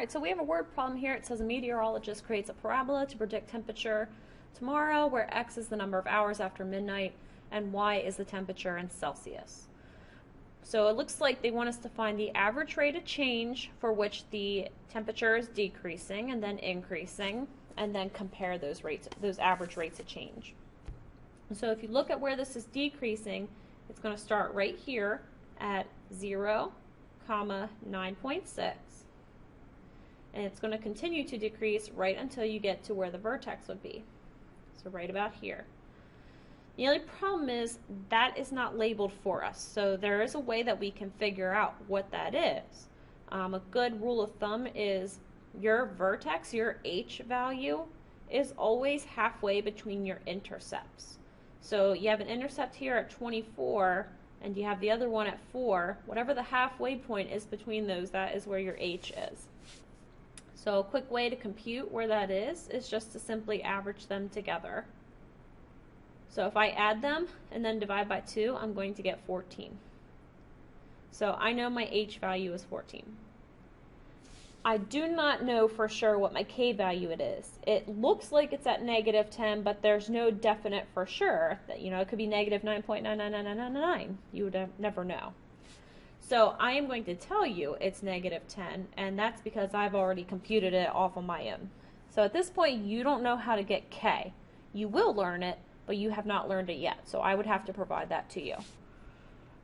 right, so we have a word problem here. It says a meteorologist creates a parabola to predict temperature tomorrow, where X is the number of hours after midnight and Y is the temperature in Celsius. So it looks like they want us to find the average rate of change for which the temperature is decreasing and then increasing, and then compare those rates, those average rates of change. So if you look at where this is decreasing, it's going to start right here at 0, 9.6. And it's going to continue to decrease right until you get to where the vertex would be. So right about here. The only problem is that is not labeled for us. So there is a way that we can figure out what that is. A good rule of thumb is your vertex, your H value, is always halfway between your intercepts. So you have an intercept here at 24 and you have the other one at 4. Whatever the halfway point is between those, that is where your H is. So a quick way to compute where that is just to simply average them together. So if I add them and then divide by 2, I'm going to get 14. So I know my H value is 14. I do not know for sure what my K value it is. It looks like it's at -10, but there's no definite for sure. That, you know, it could be -9.99999. You would never know. So I am going to tell you it's -10, and that's because I've already computed it off on my own. So at this point, you don't know how to get K. You will learn it, but you have not learned it yet. So I would have to provide that to you.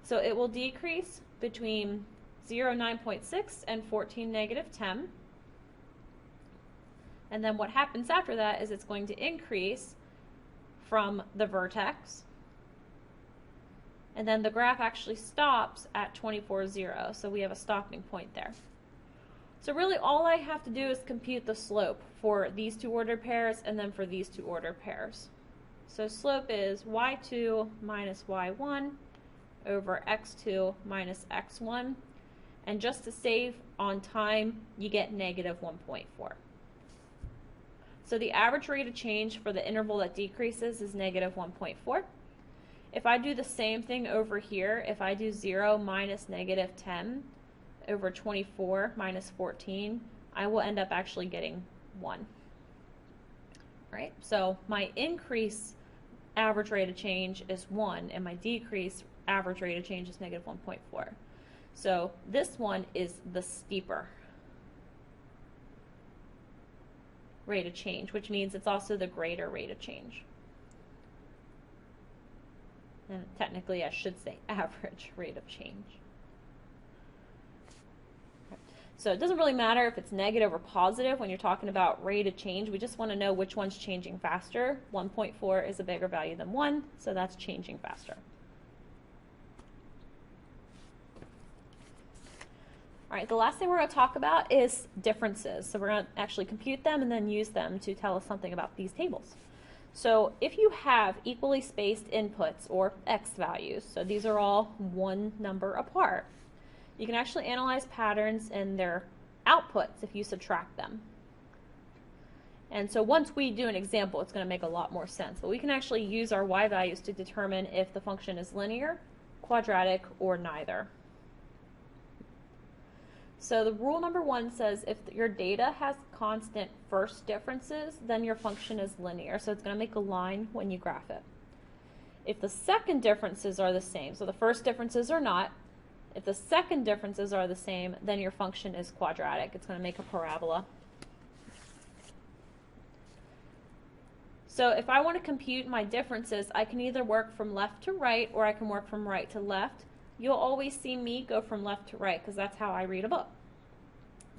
So it will decrease between 0, 9.6 and 14, -10. And then what happens after that is it's going to increase from the vertex. And then the graph actually stops at 24.0. So we have a stopping point there. So really all I have to do is compute the slope for these two ordered pairs and then for these two ordered pairs. So slope is y2 minus y1 over x2 minus x1. And just to save on time, you get -1.4. So the average rate of change for the interval that decreases is -1.4. If I do the same thing over here, if I do 0 minus -10 over 24 minus 14, I will end up actually getting 1. Right? So my increase average rate of change is 1, and my decrease average rate of change is -1.4. So this one is the steeper rate of change, which means it's also the greater rate of change. And technically I should say average rate of change. So it doesn't really matter if it's negative or positive when you're talking about rate of change. We just want to know which one's changing faster. 1.4 is a bigger value than 1, so that's changing faster. All right, the last thing we're going to talk about is differences. So we're going to actually compute them and then use them to tell us something about these tables. So if you have equally spaced inputs, or X values, so these are all one number apart, you can actually analyze patterns in their outputs if you subtract them. And so once we do an example, it's going to make a lot more sense. But we can actually use our Y values to determine if the function is linear, quadratic, or neither. So the rule number 1 says if your data has constant first differences, then your function is linear. So it's going to make a line when you graph it. If the second differences are the same, so the first differences are not, if the second differences are the same, then your function is quadratic. It's going to make a parabola. So if I want to compute my differences, I can either work from left to right or I can work from right to left. You'll always see me go from left to right because that's how I read a book.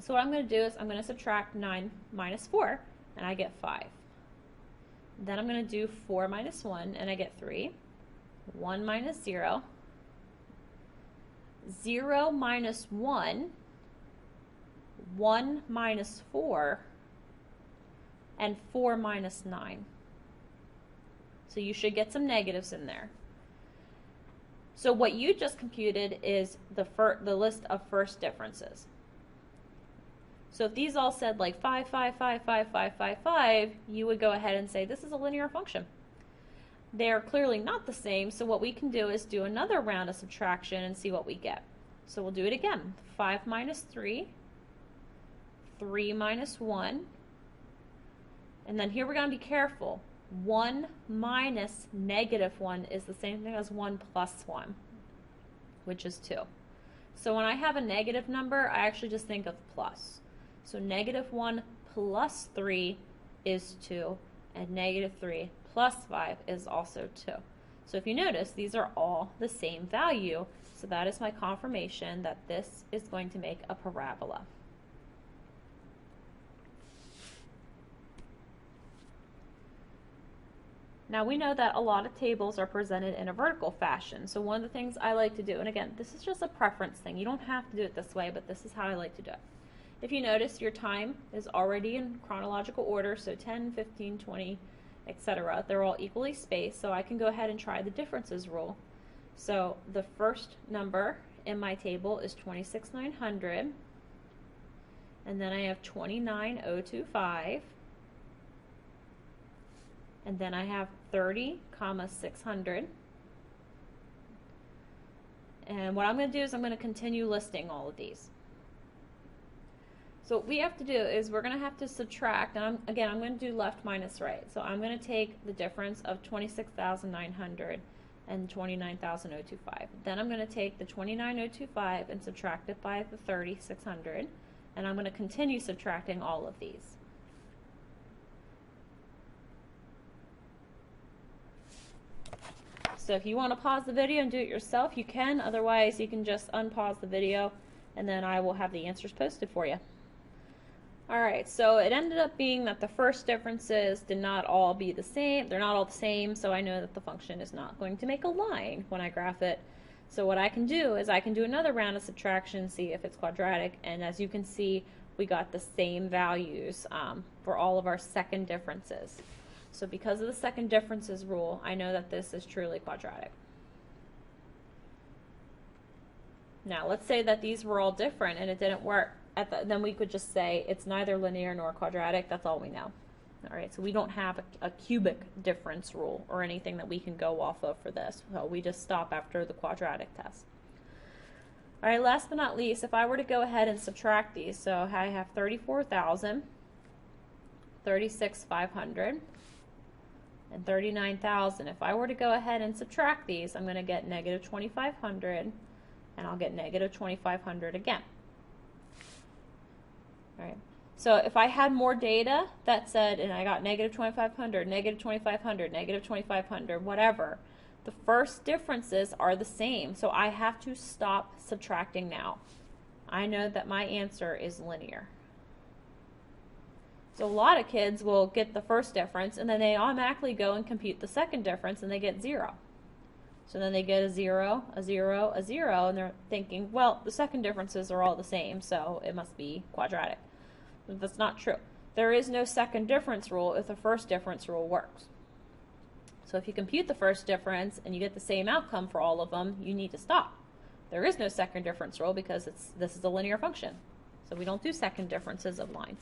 So what I'm going to do is I'm going to subtract 9 minus 4 and I get 5. Then I'm going to do 4 minus 1 and I get 3. 1 minus 0. 0 minus 1. 1 minus 4. And 4 minus 9. So you should get some negatives in there. So what you just computed is the list of first differences. So if these all said like 5, 5, 5, 5, 5, 5, 5, you would go ahead and say this is a linear function. They are clearly not the same, so what we can do is do another round of subtraction and see what we get. So we'll do it again. 5 minus 3, 3 minus 1. And then here we're going to be careful. 1 minus negative 1 is the same thing as 1 plus 1, which is 2. So when I have a negative number, I actually just think of plus. So negative 1 plus 3 is 2, and negative 3 plus 5 is also 2. So if you notice, these are all the same value. So that is my confirmation that this is going to make a parabola. Now we know that a lot of tables are presented in a vertical fashion. So one of the things I like to do, and again, this is just a preference thing. You don't have to do it this way, but this is how I like to do it. If you notice, your time is already in chronological order, so 10, 15, 20, etc. They're all equally spaced, so I can go ahead and try the differences rule. So the first number in my table is 26,900, and then I have 29,025. And then I have 30,600. And what I'm going to do is I'm going to continue listing all of these. So what we have to do is we're going to have to subtract, and I'm going to do left minus right. So I'm going to take the difference of 26,900 and 29,025. Then I'm going to take the 29,025 and subtract it by the 30,600, and I'm going to continue subtracting all of these. So if you want to pause the video and do it yourself, you can. Otherwise, you can just unpause the video, and then I will have the answers posted for you. Alright, so it ended up being that the first differences did not all be the same. They're not all the same, so I know that the function is not going to make a line when I graph it. So what I can do is I can do another round of subtraction, see if it's quadratic, and as you can see, we got the same values for all of our second differences. So because of the second differences rule, I know that this is truly quadratic. Now, let's say that these were all different and it didn't work. Then we could just say it's neither linear nor quadratic. That's all we know. All right, so we don't have a cubic difference rule or anything that we can go off of for this. So we just stop after the quadratic test. All right, last but not least, if I were to go ahead and subtract these, so I have 34,000, 36,500, and 39,000. If I were to go ahead and subtract these, I'm going to get negative 2,500, and I'll get negative 2,500 again. All right. So if I had more data that said, and I got negative 2,500, negative 2,500, negative 2,500, whatever, the first differences are the same. So I have to stop subtracting now. I know that my answer is linear. So a lot of kids will get the first difference and then they automatically go and compute the second difference and they get 0. So then they get a 0, a 0, a 0, and they're thinking, well, the second differences are all the same, so it must be quadratic. But that's not true. There is no second difference rule if the first difference rule works. So if you compute the first difference and you get the same outcome for all of them, you need to stop. There is no second difference rule because this is a linear function. So we don't do second differences of lines.